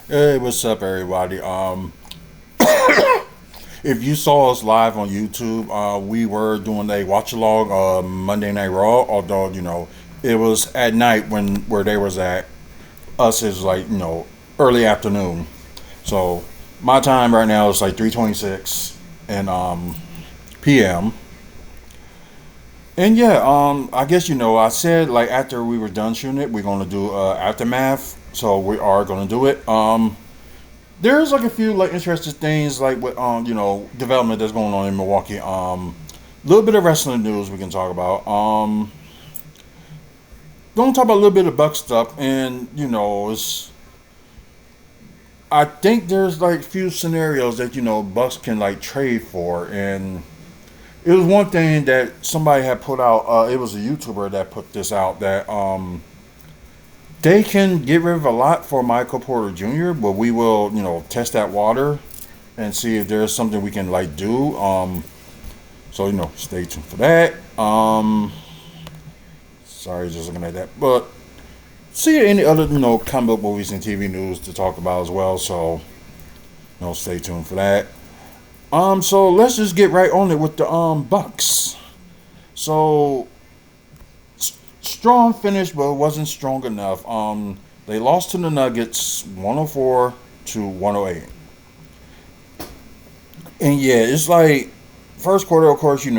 Hey, what's up, everybody? If you saw us live on YouTube, we were doing a watch along Monday Night Raw. Although it was at night when where they was at. Us is like early afternoon. So my time right now is like 3:26 and p.m. And yeah, I guess I said like after we were done shooting it, we're gonna do aftermath. So we are gonna do it. There's like a few like interesting things like with development that's going on in Milwaukee. A little bit of wrestling news we can talk about. Gonna talk about a little bit of Buck stuff, and it's I think there's like few scenarios that Bucks can like trade for, and it was one thing that somebody had put out. It was a YouTuber that put this out that they can get rid of a lot for Michael Porter Jr., but we will test that water and see if there's something we can like do. So stay tuned for that. Sorry, just looking at that, but see any other comic book movies and TV news to talk about as well. So stay tuned for that. So let's just get right on it with the Bucks. So strong finish, but it wasn't strong enough. They lost to the Nuggets 104 to 108. And yeah, it's like first quarter, of course, it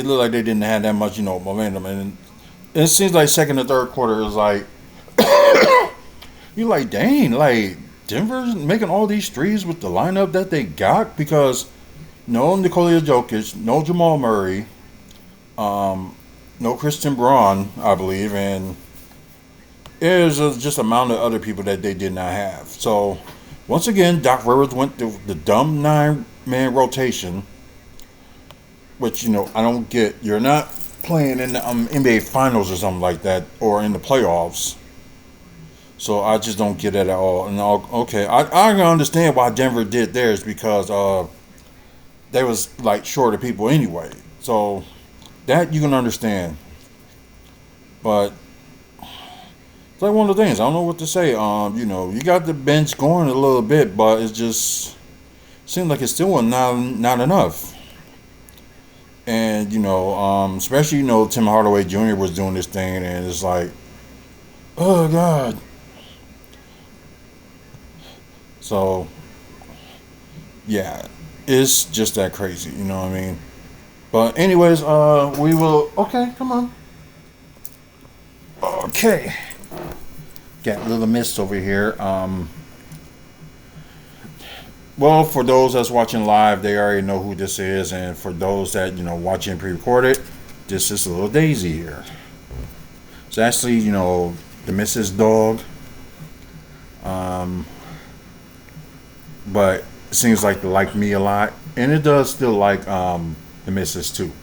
looked like they didn't have that much, momentum, and it seems like second and third quarter is like you like dang, like Denver's making all these threes with the lineup that they got because no Nikola Jokic, no Jamal Murray, no Christian Braun, I believe, and there's just a amount of other people that they did not have. So once again, Doc Rivers went to the dumb 9-man rotation, which I don't get. You're not playing in the NBA Finals or something like that, or in the playoffs. So I just don't get it at all. And okay, I can understand why Denver did theirs because they was like short of people anyway. So that you can understand. But it's like one of the things. I don't know what to say. You got the bench going a little bit, but it just seems like it's still not enough. And especially Tim Hardaway Jr. was doing this thing, and it's like, oh God. So yeah, it's just that crazy. You know what I mean? But anyways, we will. Okay, come on. Okay, got a little mist over here. Well, for those that's watching live, they already know who this is, and for those that watching pre-recorded, this is little Daisy here. It's actually the Mrs. Dog, but it seems like they like me a lot, and it does still like the Missus too,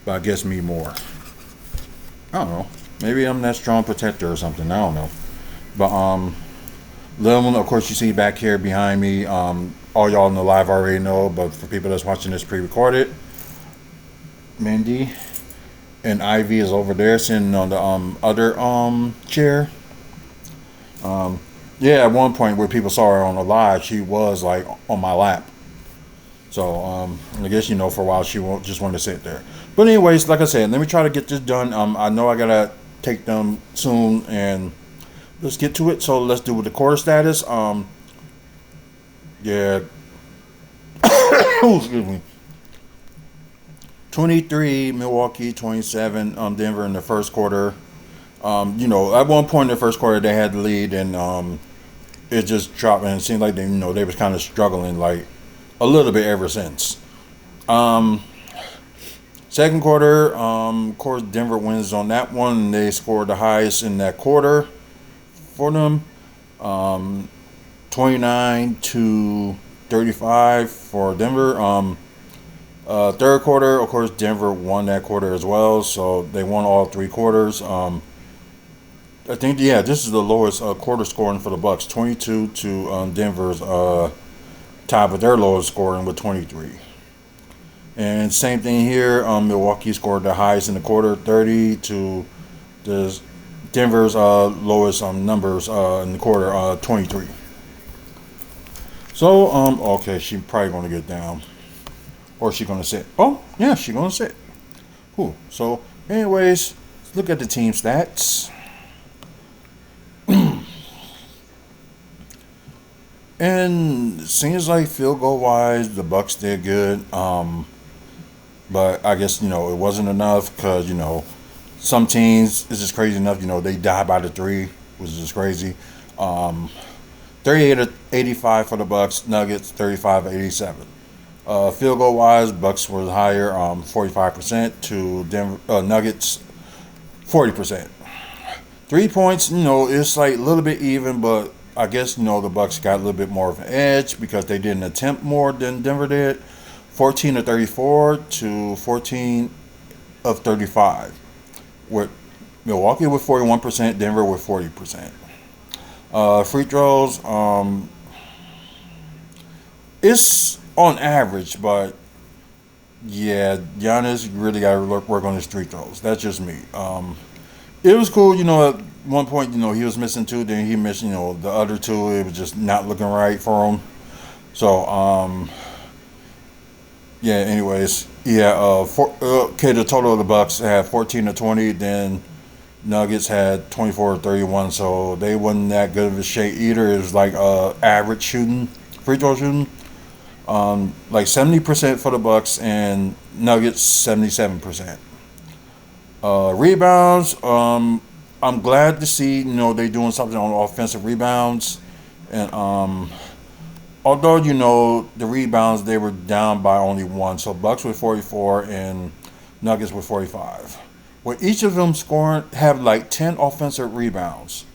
but I guess me more. I don't know. Maybe I'm that strong protector or something. I don't know, but little one, of course, you see back here behind me. All y'all in the live already know, but for people that's watching this pre-recorded, Mindy and Ivy is over there sitting on the other chair. Yeah, at one point where people saw her on the live, she was like on my lap. So I guess for a while she won't just want to sit there. But anyways, like I said, let me try to get this done. I know I gotta take them soon and. Let's get to it. So let's do with the quarter status. Yeah. Excuse me. 23 Milwaukee, 27 Denver in the first quarter. At one point in the first quarter they had the lead and it just dropped and it seemed like they was kind of struggling like a little bit ever since. Second quarter, of course Denver wins on that one. They scored the highest in that quarter. For them, 29 to 35 for Denver. Third quarter, of course, Denver won that quarter as well, so they won all three quarters. I think this is the lowest quarter scoring for the Bucks, 22 to Denver's tied with their lowest scoring with 23. And same thing here. Milwaukee scored the highest in the quarter, 30 to the Denver's lowest numbers in the quarter, 23. So okay, she probably gonna get down, or she gonna sit. Oh yeah, she gonna sit. Cool. So anyways, let's look at the team stats. And it seems like field goal wise, the Bucks did good. But I guess it wasn't enough because some teams is just crazy enough. They die by the three, which is just crazy. Um, 38 to 85 for the Bucks. Nuggets 35-87. Field goal wise, Bucks was higher, 45% to Denver Nuggets 40%. 3 points, it's like a little bit even, but I guess the Bucks got a little bit more of an edge because they didn't attempt more than Denver did. 14 to 34 to 14 of 35. With Milwaukee with 41%, Denver with 40%. Free throws, it's on average, but yeah, Giannis really got to work on his free throws. That's just me. It was cool, at one point, he was missing two, then he missed, the other two. It was just not looking right for him. So, yeah, anyways, yeah, okay, the total of the Bucks had 14 to 20, then Nuggets had 24 to 31, so they wasn't that good of a shape either. It was like average shooting, free throw shooting. Like 70% for the Bucks and Nuggets 77%. Rebounds, I'm glad to see they doing something on offensive rebounds, and although the rebounds they were down by only one, so Bucks with 44 and Nuggets with 45. Well, each of them have like 10 offensive rebounds,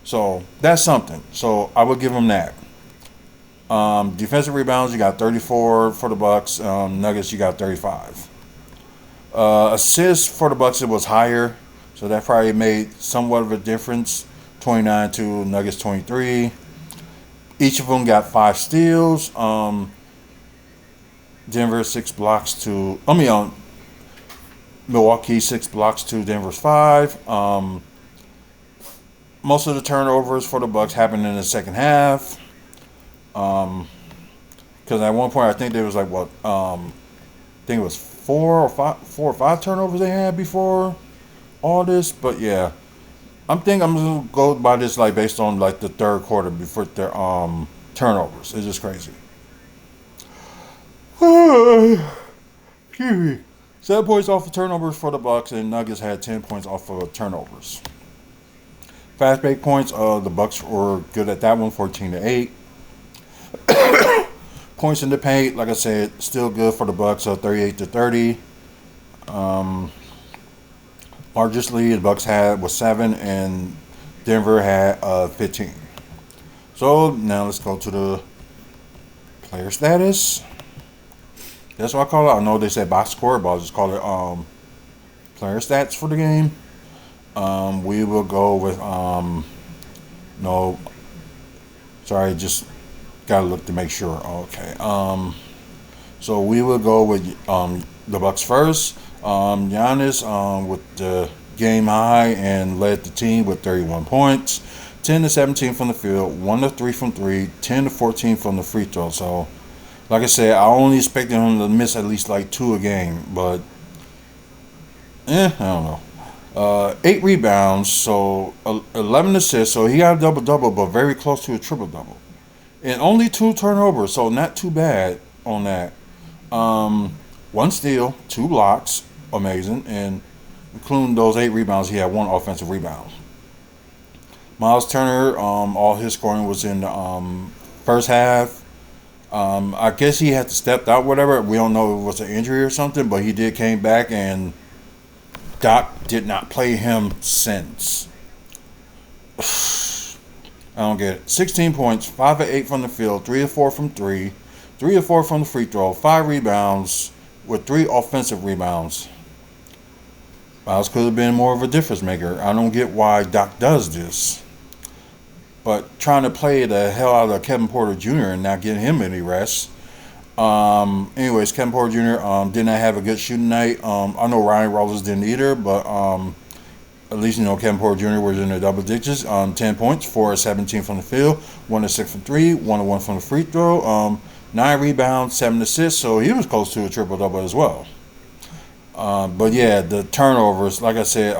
so that's something. So I would give them that. Defensive rebounds, you got 34 for the Bucks. Nuggets, you got 35. Assists for the Bucks, it was higher, so that probably made somewhat of a difference. 29 to Nuggets 23. Each of them got 5 steals. Denver 6 blocks to. Milwaukee 6 blocks to Denver's 5. Most of the turnovers for the Bucks happened in the second half. Because at one point I think there was like I think it was 4 or 5 turnovers they had before all this. But yeah, I'm gonna go by this like based on like the third quarter before their turnovers. It's just crazy. Excuse me. 7 points off of turnovers for the Bucks, and Nuggets had 10 points off of turnovers. Fast break points, the Bucks were good at that one, 14-8. Points in the paint, like I said, still good for the Bucks, 38-30. Largest lead the Bucks had was 7, and Denver had 15. So now let's go to the player status. That's what I call it. I know they said box score, but I'll just call it player stats for the game. We will go with no. Sorry, just gotta look to make sure. Okay. So we will go with the Bucks first. Giannis with the game high and led the team with 31 points, 10 to 17 from the field, 1 to 3 from 3, 10 to 14 from the free throw. So, like I said, I only expected him to miss at least like 2 a game, but I don't know. 8 rebounds, so 11 assists. So he got a double-double, but very close to a triple-double. And only 2 turnovers, so not too bad on that. 1 steal, 2 blocks, amazing, and including those 8 rebounds, he had 1 offensive rebound. Miles Turner, all his scoring was in the first half. I guess he had to step out, whatever. We don't know if it was an injury or something, but he did came back, and Doc did not play him since. I don't get it. 16 points, 5 of 8 from the field, 3 of 4 from 3, 3 of 4 from the free throw, 5 rebounds with 3 offensive rebounds. Miles could have been more of a difference maker. I don't get why Doc does this. But trying to play the hell out of Kevin Porter Jr. and not getting him any rest. Anyways, Kevin Porter Jr. Did not have a good shooting night. I know Ryan Rollins didn't either, but at least Kevin Porter Jr. was in the double digits. 10 points, 4 of 17 from the field, 1 of 6 from three, 1 of 1 from the free throw. 9 rebounds, 7 assists. So he was close to a triple double as well. But yeah, the turnovers, like I said,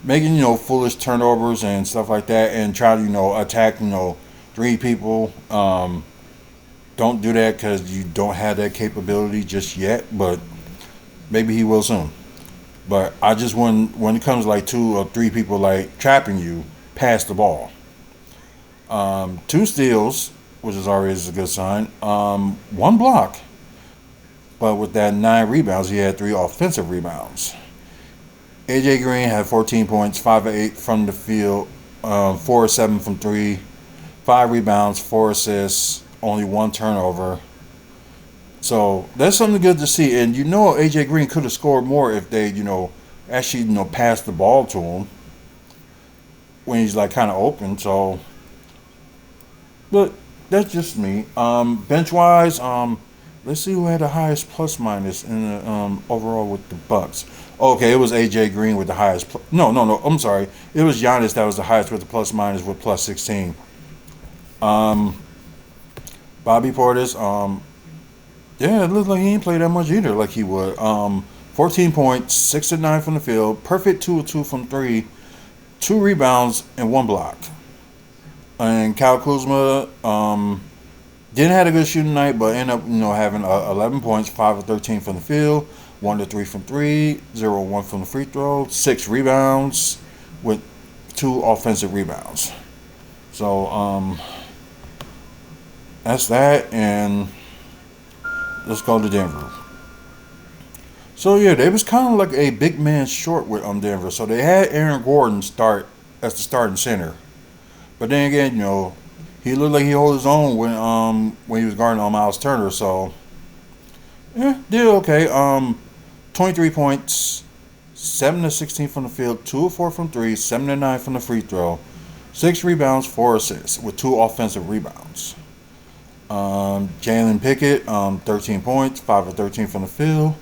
making foolish turnovers and stuff like that, and try to attack three people. Don't do that because you don't have that capability just yet, but maybe he will soon. But I just when it comes like 2 or 3 people like trapping you, pass the ball. 2 steals, which is always a good sign. 1 block, but with that 9 rebounds, he had 3 offensive rebounds. AJ Green had 14 points, 5 of 8 from the field, 4 of 7 from three, 5 rebounds, 4 assists, only 1 turnover. So that's something good to see. And AJ Green could have scored more if they actually passed the ball to him when he's like kind of open. So, but that's just me. Bench wise, let's see who had the highest plus minus in the overall with the Bucks. Okay, it was AJ Green with the highest. No. I'm sorry. It was Giannis that was the highest with the plus minus with plus 16. Bobby Portis, yeah, it looked like he didn't play that much either, like he would. 14 points, 6 of 9 from the field, perfect 2 of 2 from three, 2 rebounds and 1 block. And Kyle Kuzma didn't have a good shooting night, but ended up having 11 points, 5 of 13 from the field, 1 of 3 from three, 0 of 1 from the free throw, 6 rebounds with 2 offensive rebounds. So that's that, and let's go to Denver. So yeah, they was kind of like a big man short with Denver. So they had Aaron Gordon start as the starting center, but then again, he looked like he held his own when he was guarding on Miles Turner. So yeah, did okay. 23 points, 7 of 16 from the field, 2 of 4 from three, 7 of 9 from the free throw, 6 rebounds, 4 assists with 2 offensive rebounds. Jalen Pickett, 13 points, 5 of 13 from the field.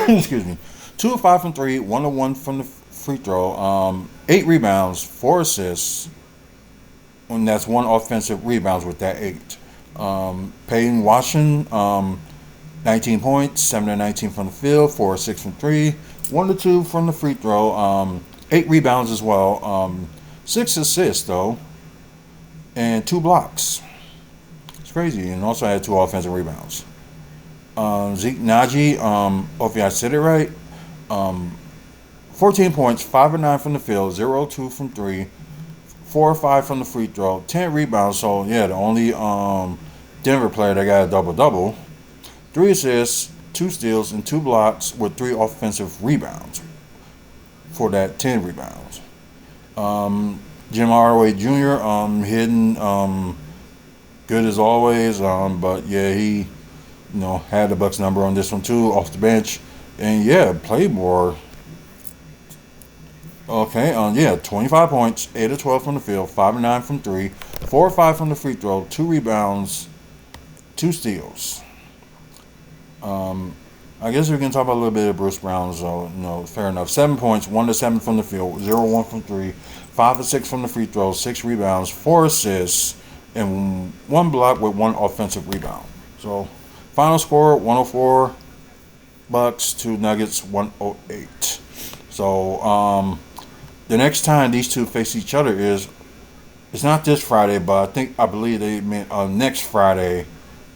Excuse me. 2 of 5 from three, 1 of 1 from the free throw. 8 rebounds, 4 assists, and that's 1 offensive rebounds with that 8. Peyton Washington, 19 points, 7 of 19 from the field, 4 of 6 from three, 1 of 2 from the free throw. 8 rebounds as well. 6 assists though, and 2 blocks. It's crazy, and also had 2 offensive rebounds. Zeke Naji, hopefully I said it right. 14 points, 5 of 9 from the field, 0 of 2 from three, 4 of 5 from the free throw, 10 rebounds. So yeah, the only Denver player that got a double double. 3 assists, 2 steals, and 2 blocks with 3 offensive rebounds for that 10 rebounds. Jim Hardaway Jr. Hitting good as always. But yeah, he had the Bucks number on this one too, off the bench, and yeah, played more. Okay, yeah, 25 points, 8 of 12 from the field, 5 of 9 from three, 4 of 5 from the free throw, 2 rebounds, 2 steals. I guess we can talk about a little bit of Bruce Brown, so fair enough. 7 points, 1 of 7 from the field, 0 of 1 from three, 5 of 6 from the free throw, 6 rebounds, 4 assists, and 1 block with 1 offensive rebound. So final score 104 Bucks to Nuggets 108. So the next time these two face each other it's not this Friday, but I believe they meant next Friday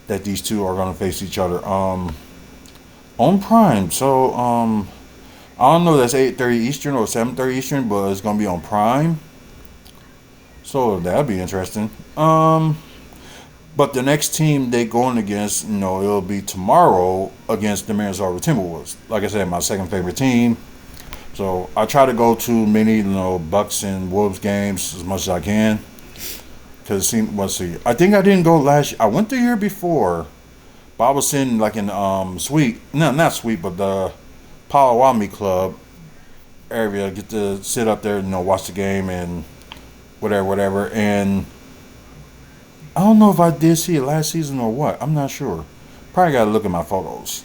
that these two are going to face each other on Prime. So I don't know, that's 8:30 Eastern or 7:30 Eastern, but it's going to be on Prime. So that'll be interesting. But the next team they going against, it'll be tomorrow against the Minnesota Timberwolves. Like I said, my second favorite team. So I try to go to many, Bucks and Wolves games as much as I can. Cause let's see, I think I didn't go last year. I went the year before, but I was sitting like in suite, no, not suite, but the Potawatomi Club area. Get to sit up there, watch the game and whatever. And I don't know if I did see it last season or what. I'm not sure. Probably got to look at my photos.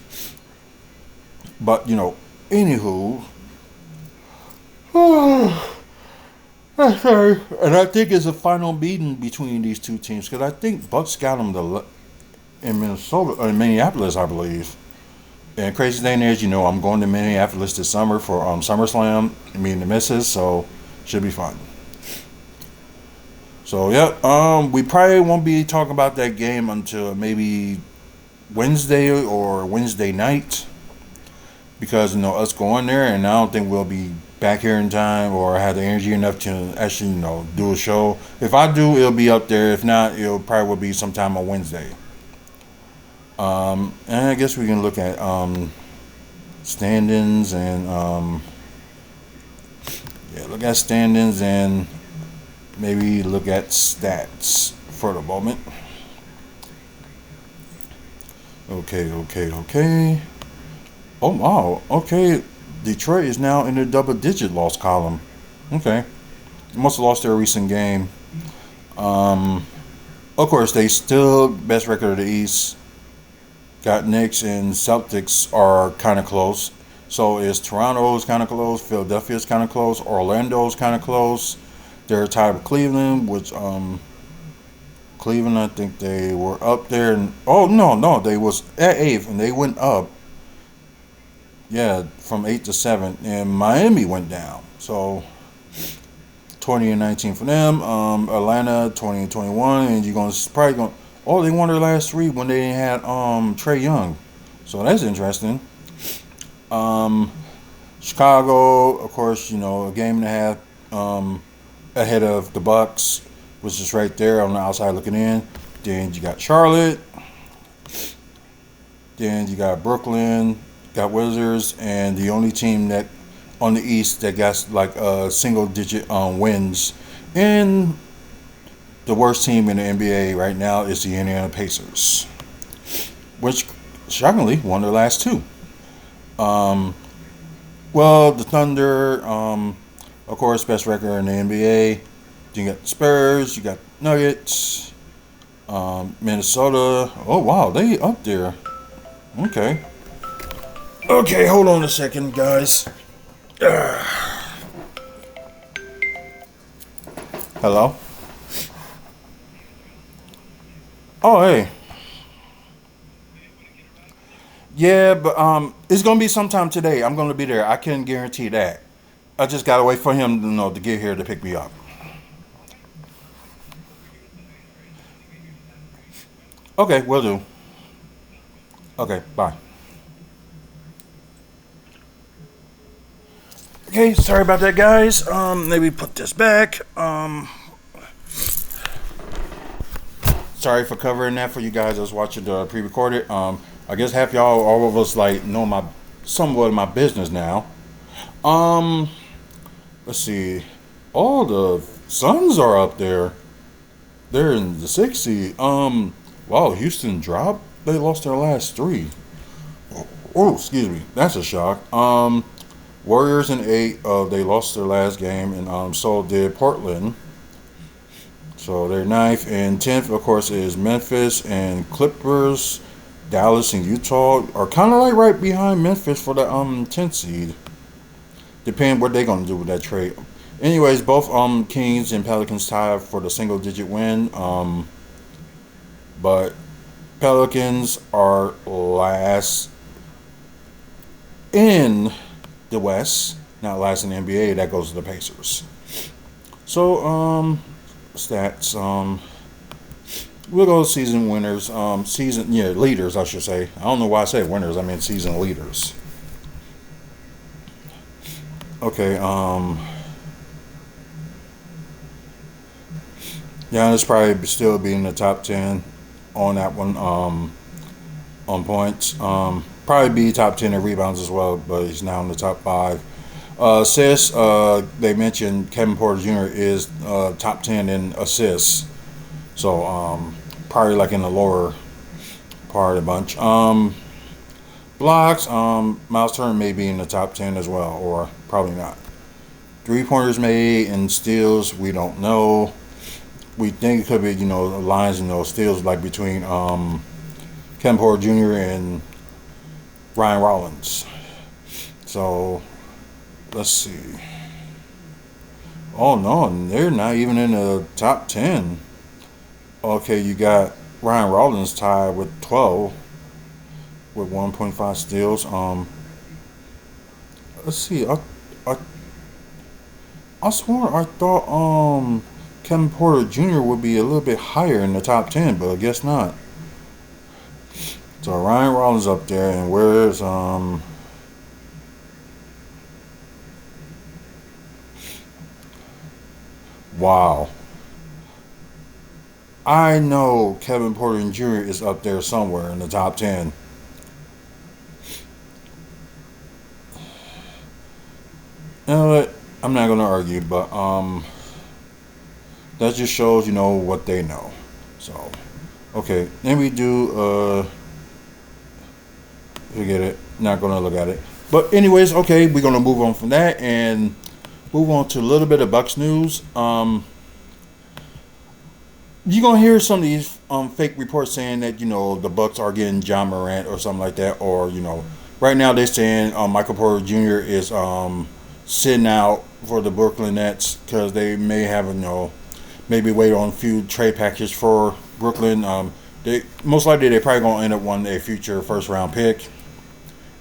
But, anywho. Sorry. And I think it's a final meeting between these two teams because I think Bucks got them in Minnesota, or in Minneapolis, I believe. And crazy thing is, I'm going to Minneapolis this summer for SummerSlam, meeting the missus, so should be fun. So yeah, we probably won't be talking about that game until maybe Wednesday or Wednesday night, because us going there, and I don't think we'll be back here in time or have the energy enough to actually do a show. If I do, it'll be up there. If not, it'll probably will be sometime on Wednesday. And I guess we can look at standings and look at standings and maybe look at stats for the moment. Okay. Oh wow. Okay, Detroit is now in the double-digit loss column. Okay, must have lost their recent game. Of course, they still best record of the East. Got Knicks and Celtics are kind of close. So is Toronto's kind of close. Philadelphia's kind of close. Orlando's kind of close. They're tied with Cleveland, which Cleveland, I think they were up there. And no, they was at 8th and they went up. Yeah, from 8 to 7, and Miami went down. So 20 and 19 for them. Atlanta 20 and 21, and you're probably. Oh, they won their last 3 when they had Trae Young, so that's interesting. Chicago, of course, a game and a half ahead of the Bucks, was just right there on the outside looking in. Then you got Charlotte. Then you got Brooklyn, got Wizards, and the only team that on the East that got like single-digit wins. And the worst team in the NBA right now is the Indiana Pacers, which shockingly won their last 2. Well, the Thunder, of course, best record in the NBA. You got the Spurs, you got Nuggets, Minnesota. Oh wow, they up there. Okay, hold on a second, guys. Hello? Oh, hey. Yeah, but it's gonna be sometime today. I'm gonna be there. I can guarantee that. I just gotta wait for him, to get here to pick me up. Okay, will do. Okay, bye. Okay, sorry about that, guys. Maybe put this back. Sorry for covering that for you guys. I was watching the pre-recorded. I guess half y'all, all of us, know somewhat of my business now. Let's see. All the Suns are up there. They're in the 6th seed. Wow, Houston dropped. They lost their last 3. Oh, excuse me. That's a shock. Warriors in 8. They lost their last game, and so did Portland. So they're 9th, and 10th, of course, is Memphis and Clippers. Dallas and Utah are kind of right behind Memphis for the 10th seed. Depending what they're gonna do with that trade. Anyways, both Kings and Pelicans tied for the single-digit win. But Pelicans are last in the West, not last in the NBA. That goes to the Pacers. So stats. We'll go season winners. Leaders, I should say. I don't know why I say winners. I mean season leaders. Okay. Giannis probably still be in the top 10 on that one. On points. Probably be top 10 in rebounds as well, but he's now in the top 5. Assists. They mentioned Kevin Porter Jr. is top 10 in assists. So probably like in the lower part of the bunch. Blocks, Miles Turner may be in the top 10 as well, or probably not. 3-pointers made and steals, we don't know. We think it could be, lines, steals like between Kevin Kevin Porter Jr. and Ryan Rollins. So let's see. Oh no, they're not even in the top 10. Okay, you got Ryan Rollins tied with 12 with 1.5 steals. Let's see. I I swore I thought Kevin Porter Jr. would be a little bit higher in the top 10, but I guess not. So Ryan Rollins up there, and where's wow. I know Kevin Porter Jr. is up there somewhere in the top 10. You know what? I'm not gonna argue, but that just shows what they know. So okay, then we do forget it. Not gonna look at it. But anyways, okay, we're gonna move on from that and move on to a little bit of Bucks news. You're gonna hear some of these fake reports saying that the Bucks are getting John Morant or something like that, or right now they're saying Michael Porter Jr. is sitting out for the Brooklyn Nets because they may have maybe wait on a few trade packages for Brooklyn. They most likely they're probably gonna end up wanting a future first round pick.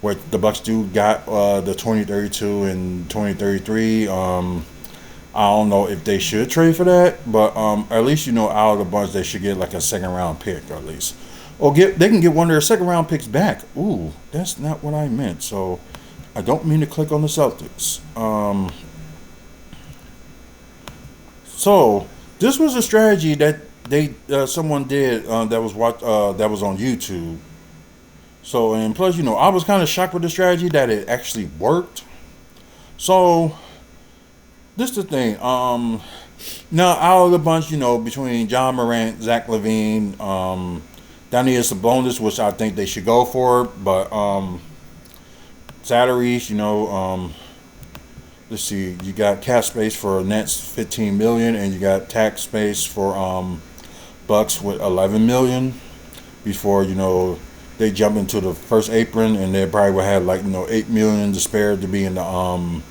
What the Bucks do got the 2032 and 2033. I don't know if they should trade for that, but at least out of the bunch they should get like a second round pick at least, or they can get one of their second round picks back. Ooh, that's not what I meant. So I don't mean to click on the Celtics. So this was a strategy that someone did that was on YouTube. So and plus I was kind of shocked with the strategy that it actually worked. So this is the thing. Now out of the bunch, between John Morant, Zach LaVine, Daniel Sabonis, which I think they should go for, but salaries, let's see, you got cap space for Nets 15 million, and you got tax space for Bucks with 11 million before they jump into the first apron, and they probably will have 8 million to spare to be in the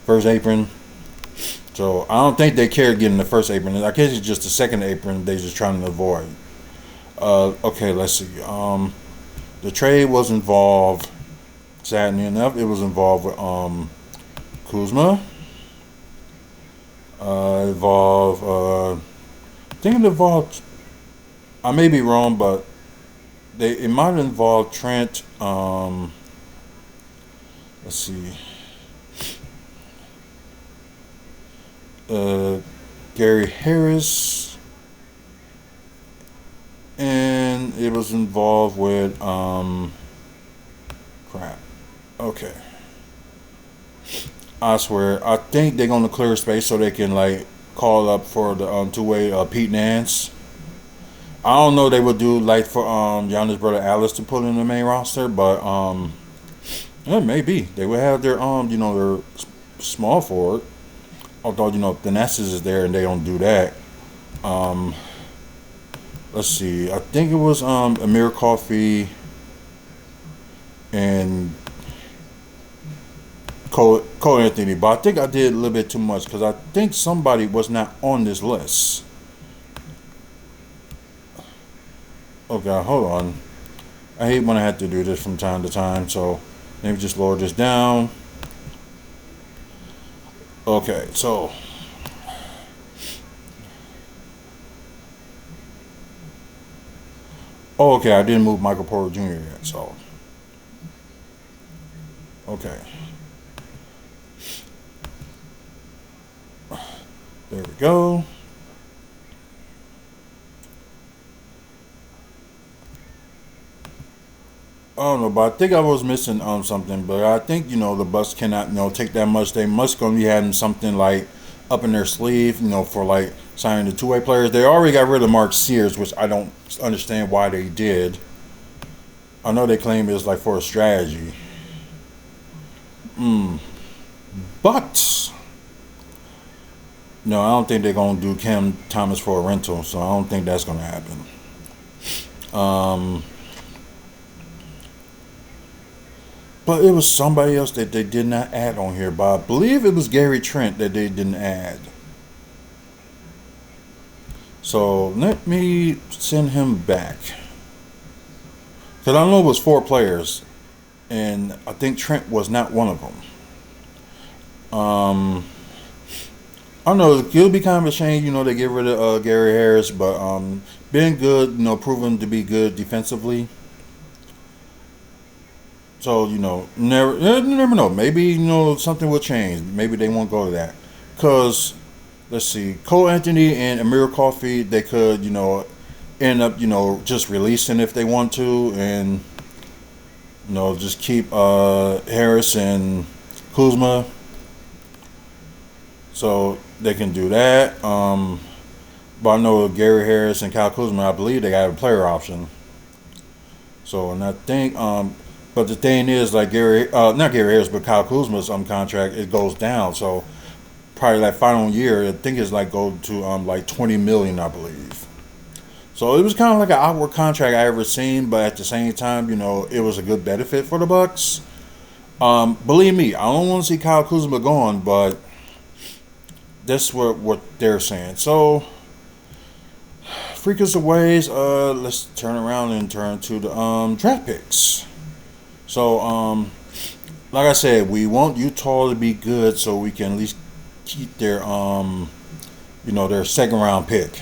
first apron. So I don't think they care getting the first apron. I guess it's just the second apron they're just trying to avoid. Okay, let's see. The trade was involved. Sadly enough, it was involved with Kuzma. I think it involved. I may be wrong, but it might have involved Trent. Let's see. Gary Harris, and it was involved with crap. Okay, I swear. I think they're gonna clear space so they can call up for the two-way Pete Nance. I don't know they would do for Giannis' brother Alice to put in the main roster, but yeah, maybe they would have their their small forward. Although the Nessus is there and they don't do that. Let's see. I think it was Amir Coffey and Cole Anthony, but I think I did a little bit too much because I think somebody was not on this list. Okay, hold on. I hate when I have to do this from time to time, so maybe just lower this down. Okay, so okay, I didn't move Michael Porter Jr. yet, so okay. There we go. I don't know, but I think I was missing something. But I think the Bucks cannot take that much. They must gonna be having something up in their sleeve, for signing the two-way players. They already got rid of Mark Sears, which I don't understand why they did. I know they claim it's for a strategy. But no, I don't think they're gonna do Cam Thomas for a rental. So I don't think that's gonna happen. But it was somebody else that they did not add on here. But I believe it was Gary Trent that they didn't add. So let me send him back. Because I know it was 4 players. And I think Trent was not one of them. I know it'll be kind of a shame, they get rid of Gary Harris, but being good, proven to be good defensively. So you never know. Maybe something will change. Maybe they won't go to that. Cause let's see, Cole Anthony and Amir Coffey, they could end up just releasing if they want to, and just keep Harris and Kuzma. So they can do that. But I know Gary Harris and Kyle Kuzma, I believe they got a player option. So, and I think, but the thing is, like not Gary Harris, but Kyle Kuzma's contract, it goes down. So probably that final year, I think it's like go to like 20 million, I believe. So it was kind of like an awkward contract I ever seen, but at the same time, it was a good benefit for the Bucks. Believe me, I don't want to see Kyle Kuzma gone, but that's what they're saying. So, freakers of ways. Let's turn around and turn to the draft picks. So, like I said, we want Utah to be good so we can at least keep their their second round pick,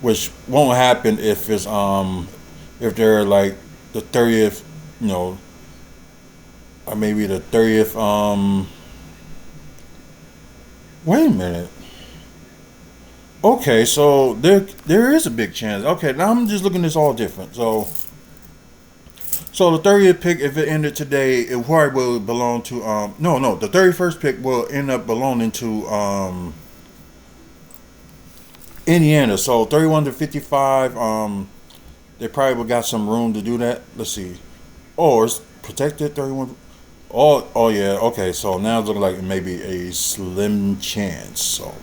which won't happen if if they're like the 30th, or maybe the 30th. Wait a minute. Okay, so there is a big chance. Okay, now I'm just looking at this all different. So the 30th pick, if it ended today, it probably will belong to the 31st pick will end up belonging to Indiana. So 31 to 55, they probably will got some room to do that. Let's see. Oh, it's protected 31. Oh yeah, okay, so now it's looking like it may be a slim chance. So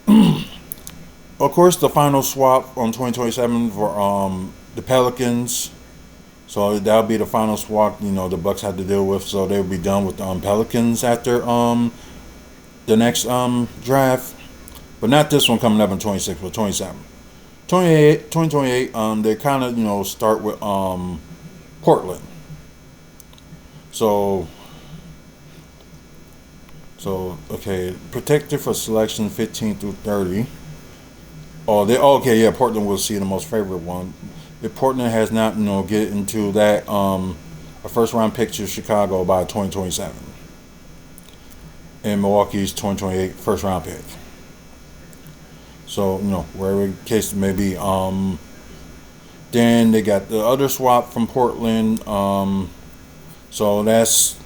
of course the final swap on 2027 for the Pelicans. So that'll be the final swap, the Bucks had to deal with. So they'll be done with the Pelicans after the next draft. But not this one coming up in 26, but 27. 2028, they kind of, start with Portland. So okay, protected for selection 15 through 30. Portland will see the most favorite one. If Portland has not, get into that a first round pick to Chicago by 2027. And Milwaukee's 2028 first round pick. So, wherever the case may be. Then they got the other swap from Portland. So that's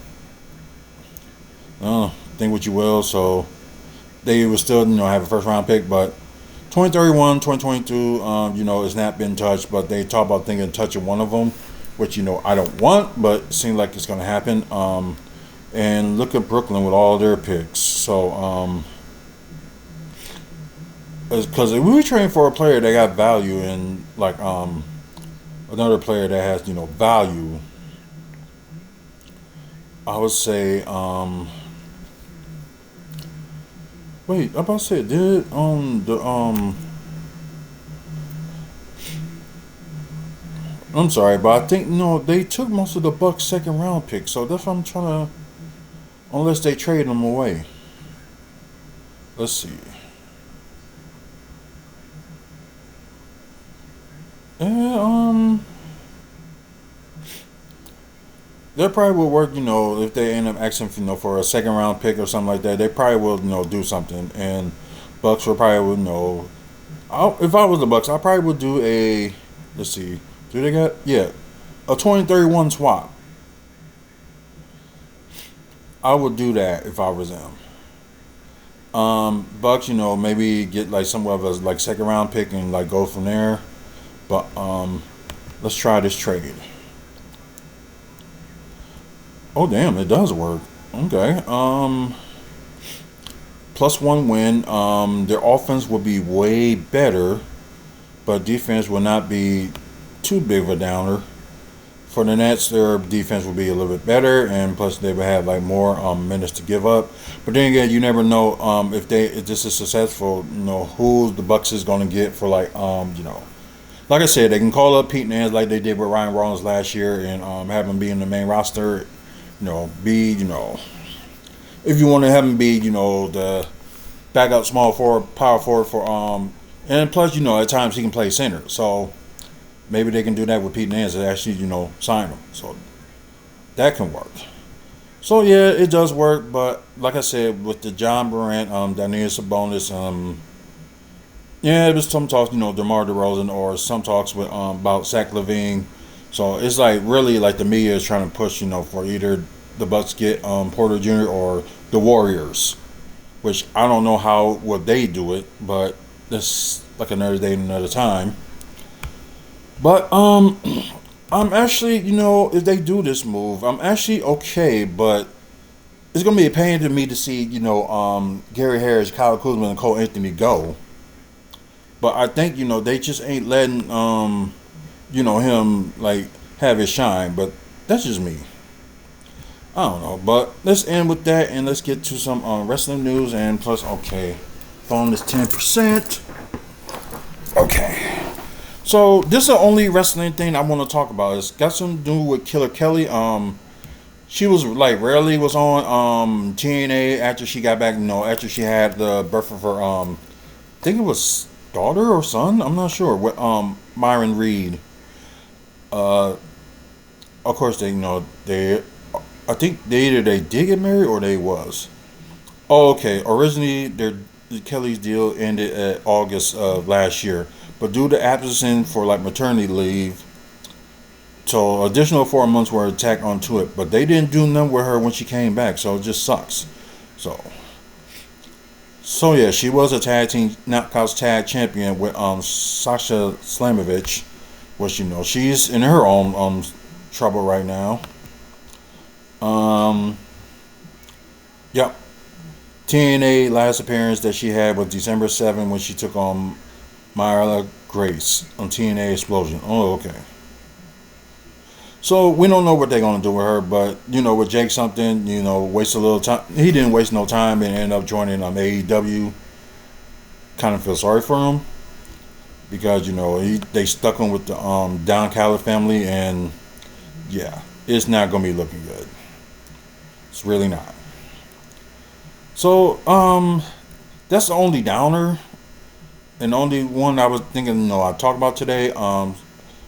think what you will. So they will still have a first round pick, but 2031, 2022, it's not been touched. But they talk about thinking touching one of them, which I don't want, but it seems like it's going to happen. And look at Brooklyn with all their picks. So because if we were trading for a player that got value and like another player that has value, I would say, wait, I'm about to say, did I'm sorry, but I think they took most of the Bucks' second round picks, so that's what I'm trying to, unless they trade them away. Let's see. Yeah, they probably will work, if they end up asking, for a second round pick or something like that. They probably will, do something. And Bucks will probably if I was the Bucks, I probably would do let's see, do they got, a 2031 swap. I would do that if I was them. Bucks, maybe get like some of us like second round pick and like go from there. But let's try this trade. Oh damn, it does work. Okay. +1 win. Their offense will be way better, but defense will not be too big of a downer. For the Nets, their defense will be a little bit better, and plus they will have like more minutes to give up. But then again, you never know if this is successful. You know who the Bucks is going to get for like I said, they can call up Pete Nance like they did with Ryan Rollins last year and have him be in the main roster. If you want to have him be the backup small forward, power forward for and plus at times he can play center. So maybe they can do that with Pete Nance and actually sign him. So that can work. So yeah, it does work, but like I said, with the John Morant, Daniel Sabonis, yeah, it was some talks, DeMar DeRozan, or some talks with about Zach LaVine. So it's like really like the media is trying to push, for either the Bucks get Porter Jr. or the Warriors, which I don't know how would they do it, but that's like another day and another time. But I'm actually, if they do this move, I'm actually okay, but it's gonna be a pain to me to see, Gary Harris, Kyle Kuzma, and Cole Anthony go. But I think they just ain't letting him like have his shine. But that's just me. I don't know. But let's end with that and let's get to some wrestling news. And plus, okay, phone is 10%. Okay. So this is the only wrestling thing I want to talk about. It's got something to do with Killer Kelly. She was like rarely was on TNA after she got back. After she had the birth of her I think it was daughter or son. I'm not sure. With Myron Reed. Of course they I think they did get married or they was. Oh, okay. Originally, Kelly's deal ended at August of last year, but due to absence for like maternity leave, so additional 4 months were tacked onto it. But they didn't do nothing with her when she came back, so it just sucks. So yeah, she was a tag team knockouts tag champion with Sasha Slamovich, which she's in her own trouble right now. Yep. TNA last appearance that she had was December 7 when she took on Myra Grace on TNA Explosion. Oh, okay. So we don't know what they're gonna do with her, but with Jake something, waste a little time. He didn't waste no time and ended up joining AEW. Kind of feel sorry for him because they stuck him with the Don Callis family, and yeah, it's not gonna be looking good. It's really not. So that's the only downer and the only one I was thinking I'd talk about today.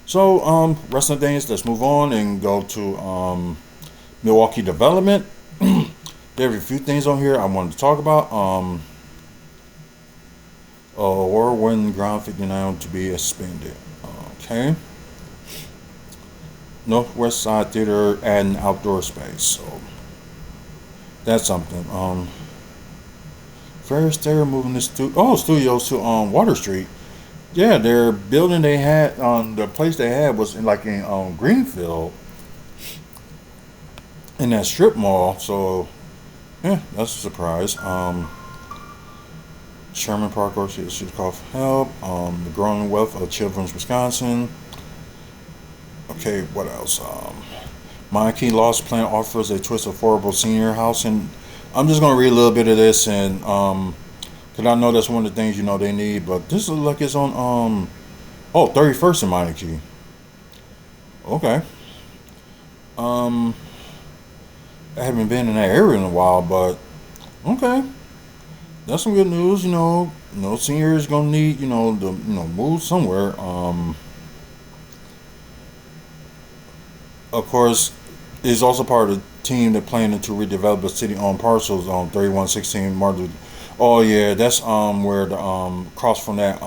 Wrestling things, let's move on and go to Milwaukee Development. There are a few things on here I wanted to talk about. Whirlwind Ground 59 to be expanded. Okay. Northwest Side Theater adding outdoor space. So that's something. Ferris they're moving the studios to Water Street. Yeah, their building they had the place they had was in Greenfield in that strip mall. So yeah, that's a surprise. Sherman Park Orchard should call for help. The growing wealth of children's Wisconsin. Okay, what else? Monarchy Lost Plan offers a twist of affordable senior housing. I'm just gonna read a little bit of this and because I know that's one of the things they need. But this looks like it's on 31st in Monarchy. Okay. I haven't been in that area in a while, but okay. That's some good news, seniors gonna need, to move somewhere. Of course, is also part of the team that planning to redevelop the city-owned parcels on 3116 Martin. Oh yeah, that's where the across from that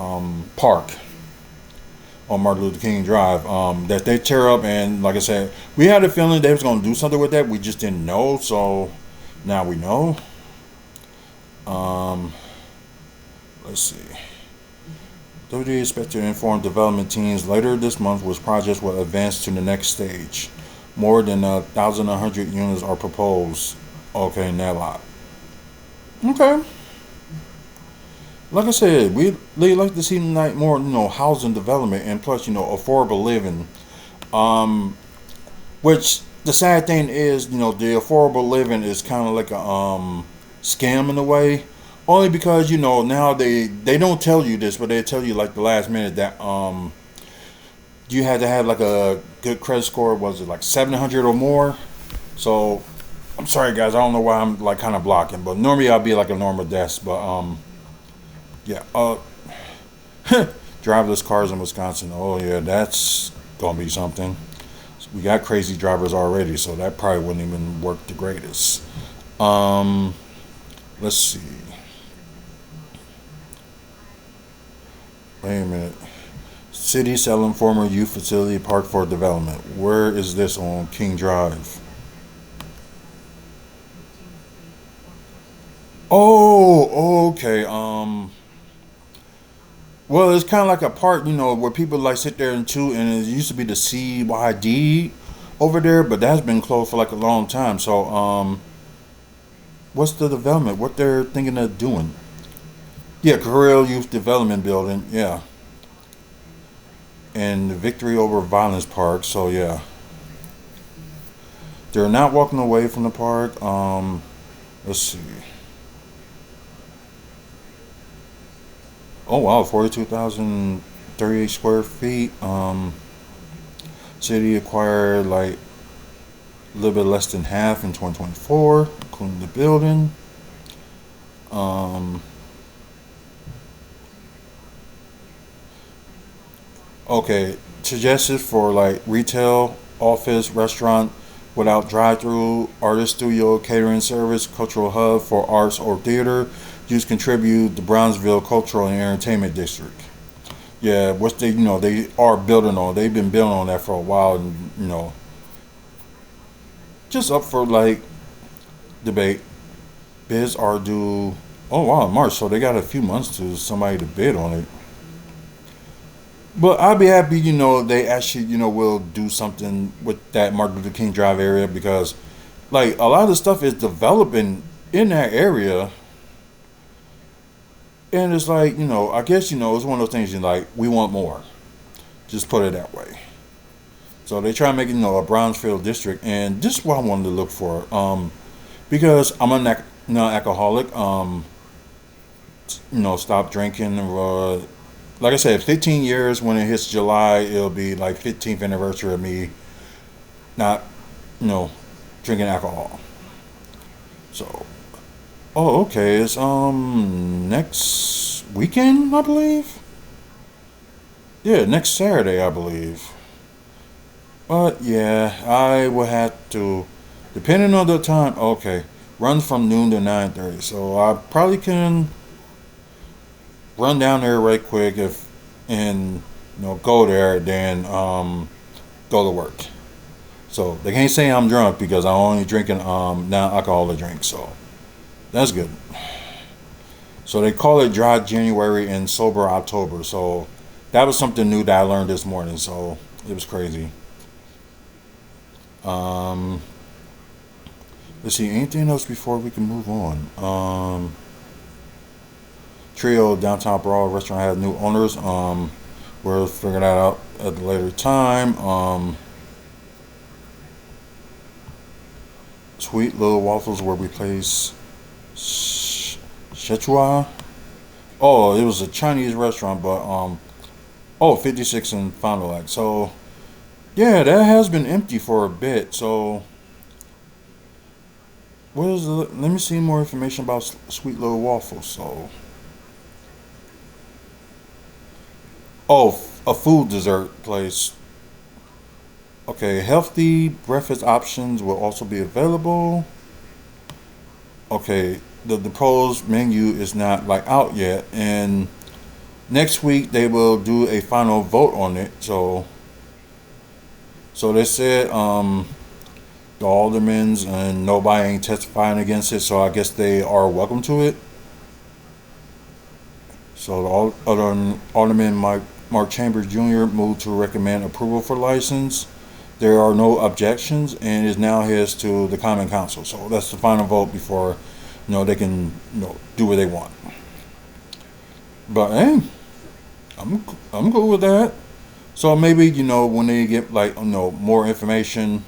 park on Martin Luther King Drive that they tear up, and like I said, we had a feeling they was gonna do something with that. We just didn't know, so now we know. Let's see. WD expect to inform development teams later this month which projects will advance to the next stage. More than 1,100 units are proposed. Okay, in that lot. Okay. Like I said, they like to see more, housing development and plus, affordable living. Which the sad thing is, the affordable living is kind of like a scam in a way. Only because now they don't tell you this, but they tell you like the last minute that you had to have like a good credit score. Was it like 700 or more? So I'm sorry guys, I don't know why I'm like kind of blocking, but normally I'll be like a normal desk, but yeah. Driverless cars in Wisconsin. Oh yeah, that's gonna be something. We got crazy drivers already, so that probably wouldn't even work the greatest. Um, let's see. Wait a minute. City selling former youth facility park for development. Where is this on King Drive? Oh, okay. Well, it's kind of like a park, where people like sit there and chew, and it used to be the CYD over there, but that's been closed for like a long time. So, what's the development? What they're thinking of doing? Yeah, Carril Youth Development Building. Yeah, and the Victory Over Violence Park. So yeah, they're not walking away from the park. Let's see. Oh wow, 42,038 square feet. City acquired like a little bit less than half in 2024, including the building. Um, okay, suggested for like retail, office, restaurant without drive-through, artist studio, catering service, cultural hub for arts or theater. Use contribute the Brownsville Cultural and Entertainment District. Yeah, which they are building on. They've been building on that for a while, and just up for like debate. Bids are due. Oh wow, March. So they got a few months to somebody to bid on it. But I'd be happy, they actually, will do something with that Martin Luther King Drive area because, like, a lot of the stuff is developing in that area, and it's like, I guess, it's one of those things. Like, we want more. Just put it that way. So they try to make it, a Brownsville district, and this is what I wanted to look for. Because I'm a non-alcoholic. Stop drinking. Like I said, 15 years when it hits July, it'll be like 15th anniversary of me not, you know, drinking alcohol. So, oh, okay, it's next weekend, I believe. Yeah, next Saturday, I believe. But yeah, I will have to, depending on the time. Okay, runs from noon to 9:30, so I probably can run down there right quick if and go there, then go to work. So they can't say I'm drunk because I'm only drinking non-alcoholic drinks. So that's good. So they call it dry January and sober October. So that was something new that I learned this morning. So it was crazy. Um, let's see, anything else before we can move on? Trio Downtown Broad restaurant has new owners. We'll figure that out at a later time. Sweet Little Waffles where we place Szechuan. Oh, it was a Chinese restaurant, but 56 in Fond du Lac. So yeah, that has been empty for a bit. So what is the? Let me see more information about Sweet Little Waffles. So a food dessert place. Okay, healthy breakfast options will also be available. Okay, the proposed menu is not like out yet, and next week they will do a final vote on it. So they said the aldermans and nobody ain't testifying against it, so I guess they are welcome to it. So the alderman Mark Chambers Jr. moved to recommend approval for license. There are no objections, and is now heads to the Common Council. So that's the final vote before they can do what they want. But hey, I'm cool with that. So maybe when they get like more information,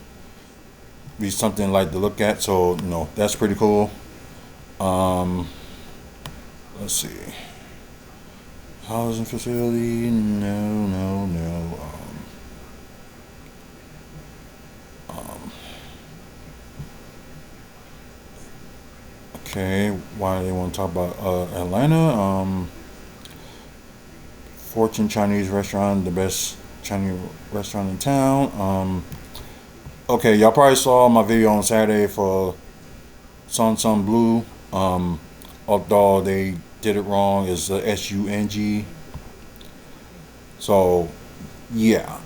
be something like to look at. So that's pretty cool. Um, let's see, housing facility. No, no, no. Um, okay, why they want to talk about Atlanta? Fortune Chinese restaurant, the best Chinese restaurant in town. Okay, y'all probably saw my video on Saturday for Sun Blue. Um, Although they did it wrong, is SUNG. So yeah,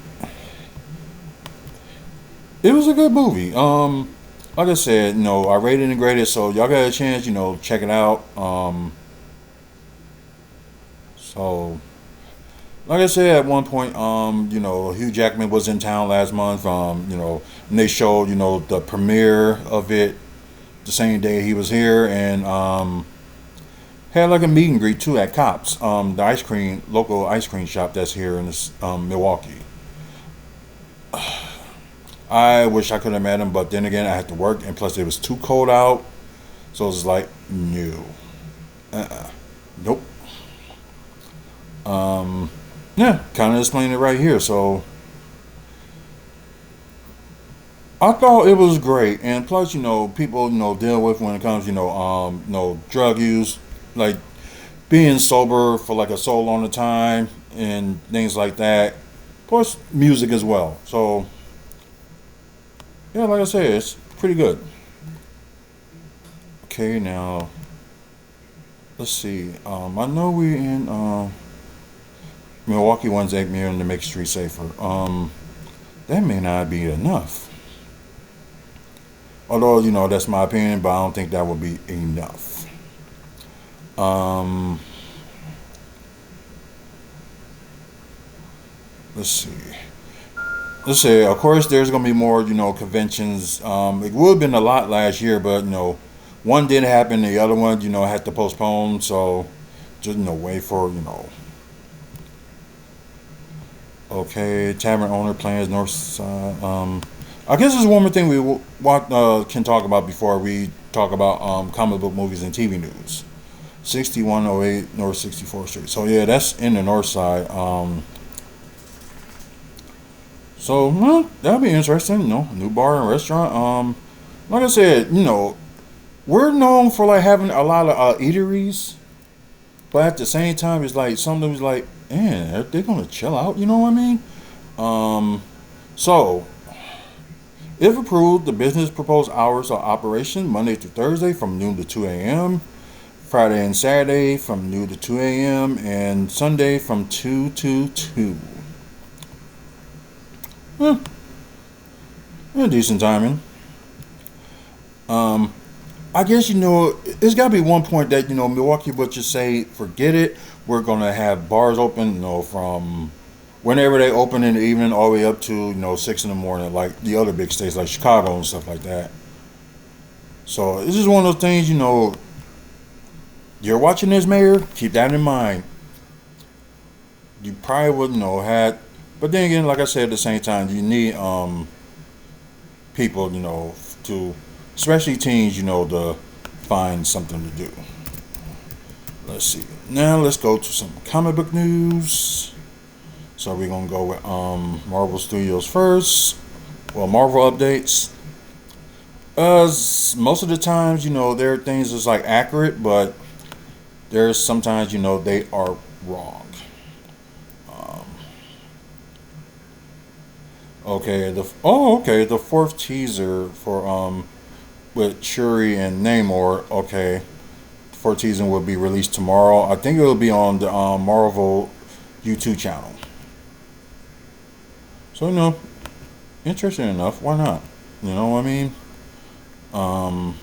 it was a good movie. Like I said, I rated and graded, so y'all got a chance, check it out. So like I said, at one point, Hugh Jackman was in town last month. And they showed, the premiere of it the same day he was here, and had like a meet and greet too at Cops, the local ice cream shop that's here in this Milwaukee. I wish I could have met him, but then again, I had to work, and plus it was too cold out, so it was like, no, nope. Um, yeah, kind of explained it right here. So I thought it was great, and plus, people, deal with when it comes, drug use, like being sober for like a so long time and things like that. Plus, music as well. So yeah, like I said, it's pretty good. Okay, now let's see. I know we in Milwaukee wants 8 million to make streets safer. That may not be enough. Although that's my opinion, but I don't think that would be enough. Um, let's see. Let's say, of course, there's gonna be more, conventions. It would have been a lot last year, but one did happen, the other one, had to postpone. So just wait for Okay, tavern owner plans north side. I guess there's one more thing we can talk about before we talk about comic book movies and TV news. 6108 North 64th Street. So yeah, that's in the north side. So well, that'll be interesting. New bar and restaurant. Like I said, we're known for like having a lot of eateries, but at the same time, it's like some of them is like, man, are they gonna chill out? You know what I mean? So if approved, the business proposed hours of operation Monday through Thursday from noon to 2 a.m., Friday and Saturday from noon to 2 a.m., and Sunday from 2 to 2. Eh, decent timing. Um, I guess it's got to be one point that Milwaukee would just say, forget it. We're gonna have bars open, from whenever they open in the evening all the way up to 6 in the morning, like the other big states like Chicago and stuff like that. So this is one of those things. You're watching this, mayor. Keep that in mind. You probably wouldn't know had, but then again, like I said, at the same time, you need people, to, especially teens, to find something to do. Let's see. Now let's go to some comic book news. So we're gonna go with Marvel Studios first. Well, Marvel updates. Most of the times, their things is like accurate, but there's sometimes they are wrong. Um, okay, the fourth teaser for with Shuri and Namor. Okay, the fourth teaser will be released tomorrow. I think it will be on the Marvel YouTube channel. So interesting enough. Why not? You know what I mean? Um,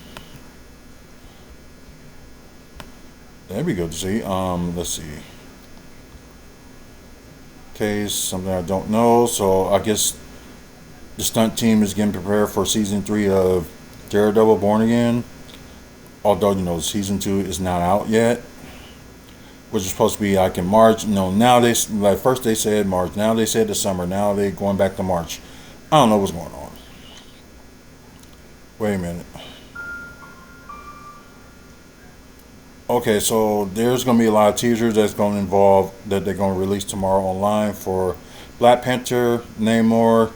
that'd be good to see. Let's see. Okay, something I don't know. So I guess the stunt team is getting prepared for season 3 of Daredevil: Born Again. Although season 2 is not out yet, which is supposed to be like in March. Now they like first they said March. Now they said the summer. Now they going back to March. I don't know what's going on. Wait a minute. Okay, so there's going to be a lot of teasers that's going to involve that they're going to release tomorrow online for Black Panther, Namor,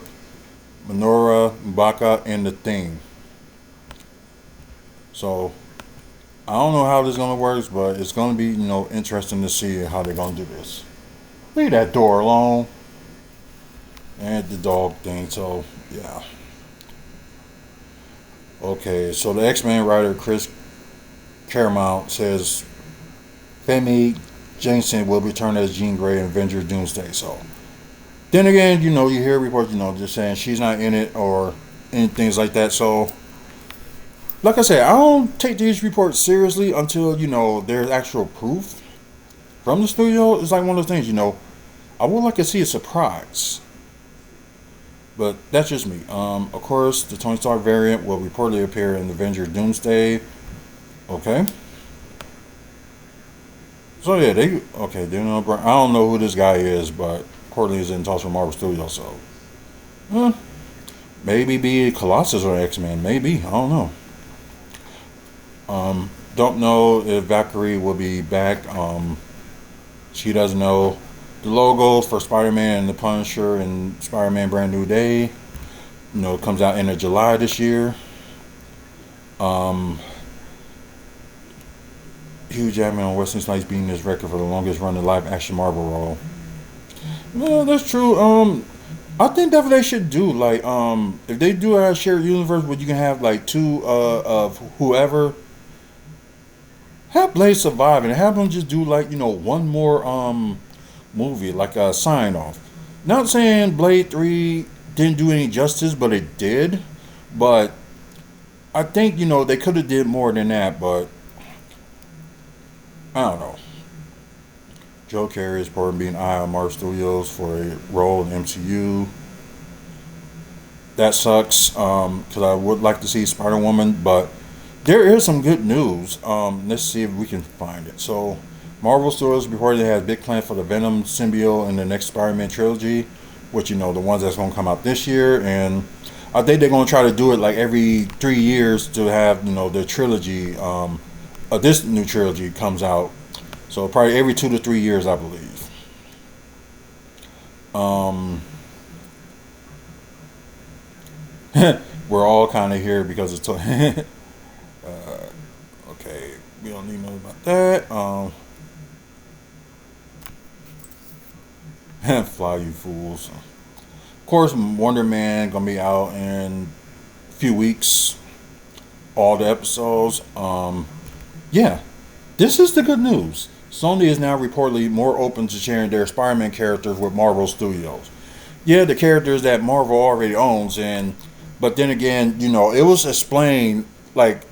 Menorah, M'Baka, and the Thing. So I don't know how this is going to work, but it's going to be interesting to see how they're going to do this. Leave that door alone and the dog thing. So yeah. Okay, so the X-Men writer Chris Claremont says Femi Jensen will return as Jean Grey in Avengers Doomsday. So then again, you hear reports, just saying she's not in it or anything like that. So like I said, I don't take these reports seriously until, there's actual proof from the studio. It's like one of those things, I would like to see a surprise. But that's just me. Of course, the Tony Stark variant will reportedly appear in Avengers Doomsday. Okay. So yeah, I don't know who this guy is, but reportedly he's in talks with Marvel Studios. So, maybe be Colossus or X-Men. Maybe, I don't know. Don't know if Valkyrie will be back. She doesn't know. The logos for Spider-Man and the Punisher and Spider-Man Brand New Day, comes out end of July this year. Hugh Jackman on Wesley Snipes beating his record for the longest running live action Marvel role. Well, that's true. I think that they should do like if they do a shared universe where you can have like two of whoever. Have Blade survive and have them just do like one more movie, like a sign off. Not saying Blade 3 didn't do any justice, but it did. But I think, they could have did more than that, but I don't know. Joe Carey is reported being eyed on Marvel Studios for a role in MCU. That sucks, because I would like to see Spider-Woman, but there is some good news. Let's see if we can find it. So, Marvel Studios reportedly has big plans for the Venom symbiote in the next Spider-Man trilogy, which the ones that's going to come out this year, and I think they're going to try to do it like every 3 years to have the trilogy. This new trilogy comes out, so probably every 2 to 3 years, I believe. We're all kind of here because it's okay. We don't need to know about that. Fly, you fools. Of course, Wonder Man gonna be out in a few weeks. All the episodes. Yeah, this is the good news. Sony is now reportedly more open to sharing their Spider-Man characters with Marvel Studios. Yeah, the characters that Marvel already owns, but then again, it was explained like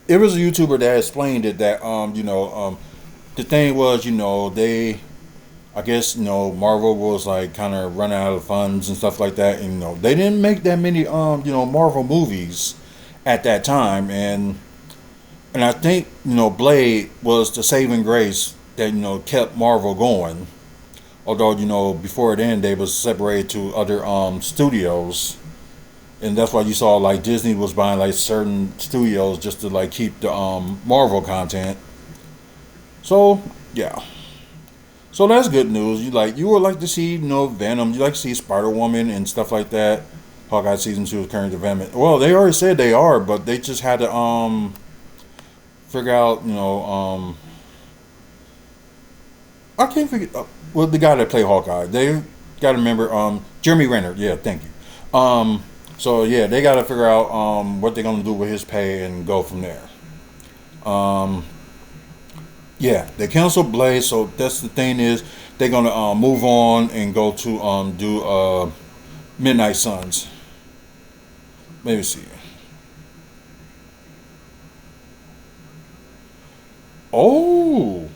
it was a YouTuber that explained it that the thing was they. I guess Marvel was like kind of running out of funds and stuff like that, and they didn't make that many Marvel movies at that time, and I think Blade was the saving grace that kept Marvel going. Although before then they was separated to other studios, and that's why you saw like Disney was buying like certain studios just to like keep the Marvel content. So yeah. So that's good news. You would like to see Venom. You like to see Spider-Woman and stuff like that. Hawkeye season 2 is currently development. Well, they already said they are, but they just had to figure out I can't figure. Well, the guy that played Hawkeye, they got to remember Jeremy Renner. Yeah, thank you. So yeah, they got to figure out what they're gonna do with his pay and go from there. Yeah, they canceled Blade, so that's the thing is they're gonna move on and go to do Midnight Suns. Let me see. Oh,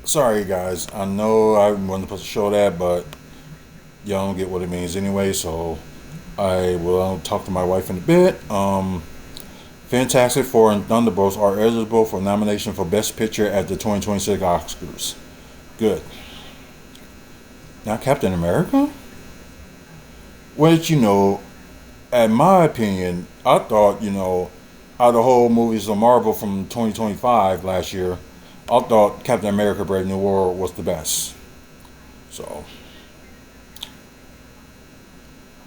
sorry guys. I know I wasn't supposed to show that, but y'all don't get what it means anyway. So I will talk to my wife in a bit. Fantastic Four and Thunderbolts are eligible for nomination for Best Picture at the 2026 Oscars. Good. Now Captain America? Which, in my opinion, I thought, out of the whole movies of Marvel from 2025 last year, I thought Captain America Brave New World was the best. So,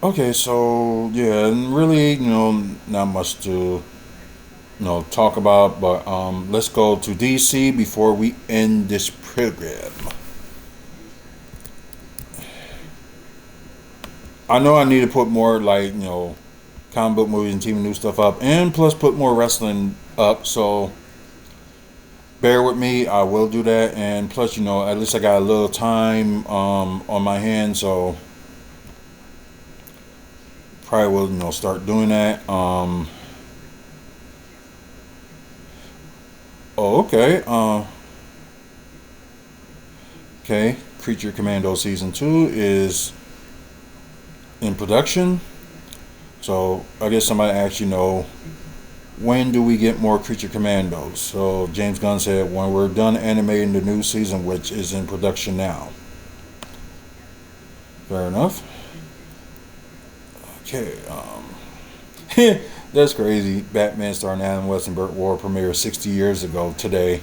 okay, so yeah, and really, not much to, talk about, but let's go to DC before we end this program. I know I need to put more, like, comic book movies and TV news stuff up, and plus put more wrestling up. So bear with me. I will do that, and plus, at least I got a little time on my hands, so probably will, start doing that. Oh, okay. Okay. Creature Commando season 2 is in production. So I guess somebody asked, when do we get more Creature Commandos? So James Gunn said, when we're done animating the new season, which is in production now. Fair enough. Okay. That's crazy. Batman starring Adam West and Burt Ward premiered 60 years ago today.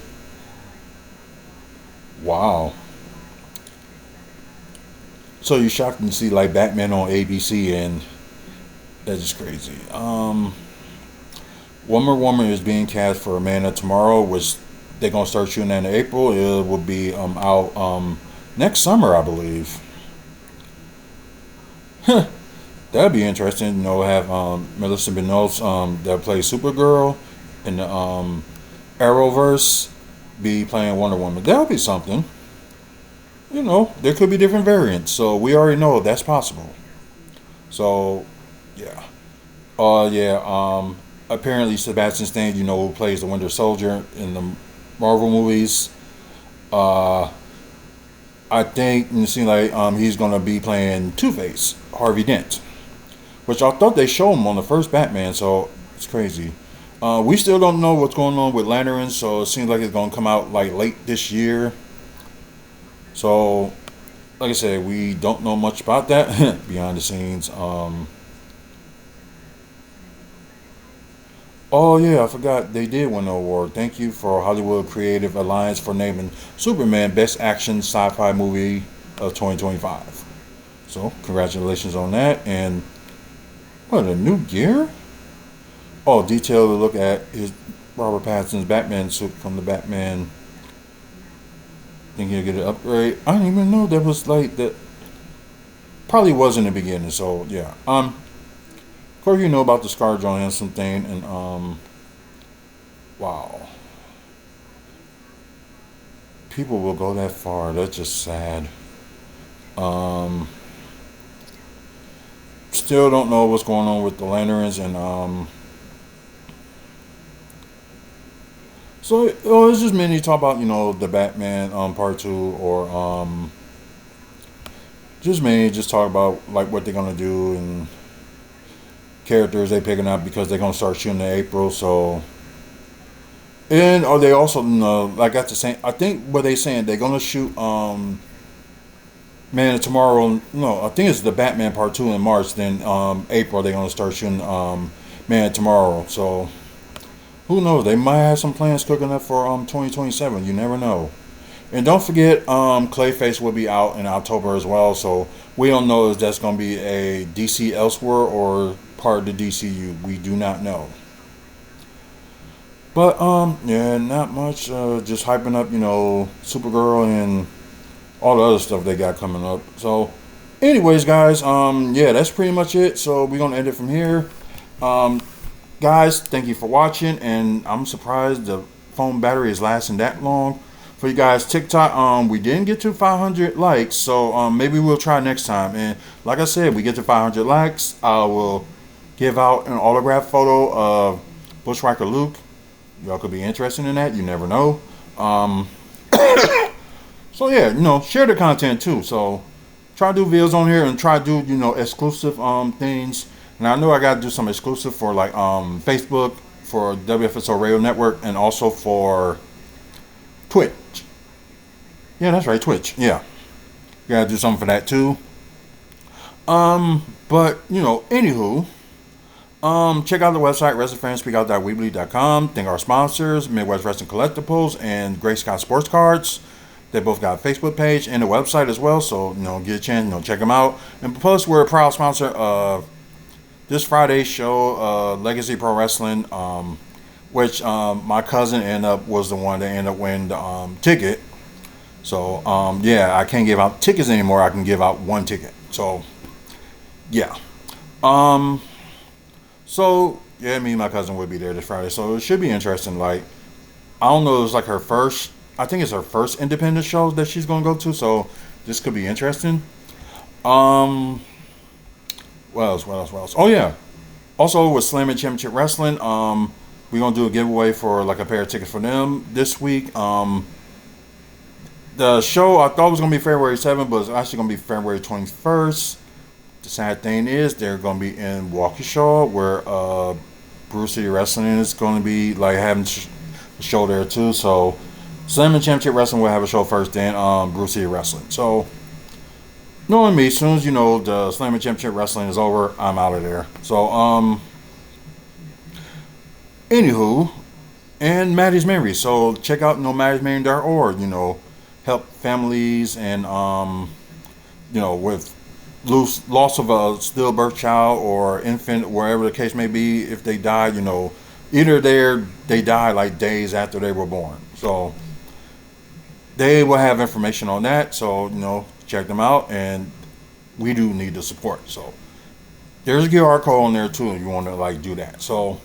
Wow. So you're shocked to see like Batman on ABC, and that's just crazy. Wonder Woman is being cast for Amanda tomorrow, which they're gonna start shooting in April. It will be out next summer, I believe. That'd be interesting. Have Melissa Benoist that plays Supergirl in the Arrowverse be playing Wonder Woman. That would be something. There could be different variants, so we already know that's possible. So, yeah. Yeah. Apparently, Sebastian Stan, who plays the Winter Soldier in the Marvel movies, I think it seems like he's gonna be playing Two Face, Harvey Dent, which I thought they showed him on the first Batman. So it's crazy. We still don't know what's going on with Lanterns, so it seems like it's gonna come out like late this year. So, like I said, we don't know much about that behind the scenes. Oh yeah, I forgot they did win the award. Thank you for Hollywood Creative Alliance for naming Superman Best Action Sci-Fi Movie of 2025. So congratulations on that. And what, a new gear? Oh, detailed look at his Robert Pattinson's Batman suit from the Batman. Think he'll get an upgrade? I didn't even know that was like that. Probably was in the beginning. So yeah. Of course, about the Scar Johansson thing, and wow, people will go that far. That's just sad. Um, Still don't know what's going on with the Lanterns, and so it's just mainly talk about the Batman part 2, or just mainly just talk about like what they're gonna do and characters they picking up because they're gonna start shooting in April. So, and are they also like at the same? I think what they saying they're gonna shoot Man tomorrow. No, I think it's the Batman Part 2 in March. Then April they're gonna start shooting Man tomorrow. So who knows? They might have some plans cooking up for 2027. You never know. And don't forget, Clayface will be out in October as well. So we don't know if that's going to be a DC Elsewhere or part of the DCU. We do not know. But yeah, not much. Just hyping up, Supergirl and all the other stuff they got coming up. So, anyways, guys, yeah, that's pretty much it. So we're gonna end it from here. Guys, thank you for watching, and I'm surprised the phone battery is lasting that long. For you guys, TikTok, we didn't get to 500 likes, so maybe we'll try next time. And like I said, we get to 500 likes, I will give out an autograph photo of Bushwhacker Luke. Y'all could be interested in that. You never know. So yeah, share the content too. So try to do videos on here and try to do exclusive things. And I know I got to do some exclusive for like Facebook, for WFSO Radio Network, and also for Twitch. Yeah, that's right, Twitch. Yeah, gotta do something for that too. But anywho, Check out the website, WrestlingFansSpeakOut.weebly.com. Thank our sponsors, Midwest Wrestling Collectibles and Gray Scott Sports Cards. They both got a Facebook page and a website as well, so get a chance, check them out. And plus, we're a proud sponsor of this Friday's show, Legacy Pro Wrestling, which my cousin was the one that ended up winning the ticket. So yeah, I can't give out tickets anymore. I can give out one ticket. So yeah. So yeah, me and my cousin would be there this Friday. So it should be interesting. Like, I don't know, it was like her first. I think it's her first independent show that she's gonna go to. So this could be interesting. Um, what else? What else? What else? Oh yeah. Also with Slam Championship Wrestling, we're gonna do a giveaway for like a pair of tickets for them this week. The show I thought was gonna be February 7th, but it's actually gonna be February 21st. The sad thing is they're gonna be in Waukesha, where Bruce City Wrestling is gonna be like having a show there too. So Slam Championship Wrestling will have a show first, then Bruce City Wrestling. So knowing me, as soon as the Slam Championship Wrestling is over, I'm out of there. So anywho, and Maddie's Memory. So check out maddysmemory.org. Help families and with loss of a stillbirth child or infant, wherever the case may be. If they died, either they died like days after they were born. So they will have information on that. So check them out, and we do need the support. So there's a QR code on there too if you want to do that. So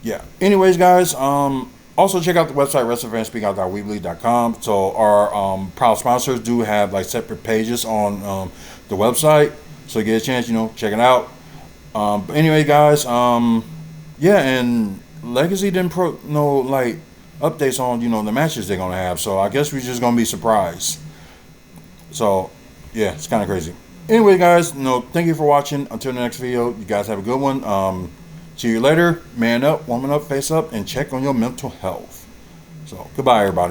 yeah. Anyways, guys, also check out the website WrestlingFansSpeakOut.weebly.com. So our proud sponsors do have separate pages on the website, so you get a chance, check it out. But anyway, guys, yeah, and Legacy didn't updates on the matches they're gonna have. So I guess we're just gonna be surprised. So yeah, it's kind of crazy. Anyway, guys, thank you for watching. Until the next video, you guys have a good one. See you later. Man up, woman up, face up, and check on your mental health. So, goodbye, everybody.